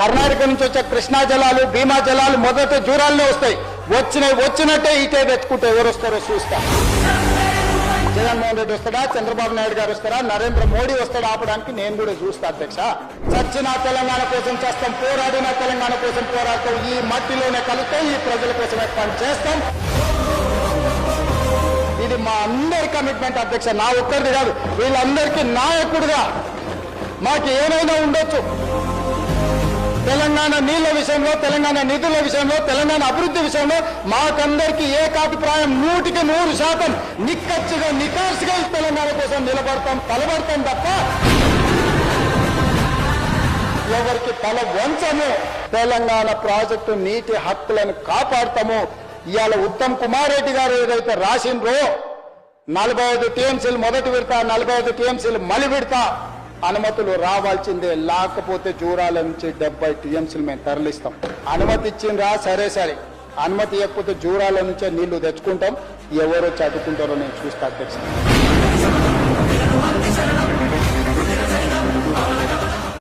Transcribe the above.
కర్ణాటక నుంచి వచ్చే కృష్ణా జలాలు భీమా జలాలు మొదట జూరాలనే వస్తాయి. వచ్చినట్టే ఇటే తెచ్చుకుంటే ఎవరు వస్తారో చూస్తా. జగన్మోహన్ రెడ్డి వస్తాడా, చంద్రబాబు నాయుడు గారు వస్తారా, నరేంద్ర మోడీ వస్తాడా ఆపడానికి నేను కూడా చూస్తా అధ్యక్ష. చచ్చిన తెలంగాణ కోసం చేస్తాం, పోరాడిన తెలంగాణ కోసం పోరాడతాం, ఈ మట్టిలోనే కలుస్తాం, ఈ ప్రజల కోసమే పని చేస్తాం. ఇది మా అందరి కమిట్మెంట్ అధ్యక్ష, నా ఒక్కరిది కాదు. వీళ్ళందరికీ నాయకుడుగా మాకు ఏమైనా ఉండొచ్చు. తెలంగాణ నీళ్ల విషయంలో, తెలంగాణ నిధుల విషయంలో, తెలంగాణ అభివృద్ధి విషయంలో మాకందరికీ ఏకాభిప్రాయం 100% నిక్కచ్చిగా నికార్సిగా తెలంగాణ కోసం నిలబడతాం, తలబడతాం తప్ప ఎవరికి తల వంచము. తెలంగాణ ప్రాజెక్టు నీటి హక్కులను కాపాడతాము. ఇవాళ ఉత్తమ్ కుమార్ రెడ్డి గారు ఏదైతే రాసిండ్రో 45 టీఎంసీలు మొదటి విడత, 45 టీఎంసీలు మలి విడత అనుమతులు రావాల్సిందే. లేకపోతే జూరాల నుంచి 70 టీఎంసీలు మేము తరలిస్తాం. అనుమతి ఇచ్చిండ్రా, సరే. అనుమతి ఇవ్వకపోతే జూరాల నుంచే నీళ్లు తెచ్చుకుంటాం. ఎవరో చదువుకుంటారో నేను చూస్తా అధ్యక్ష.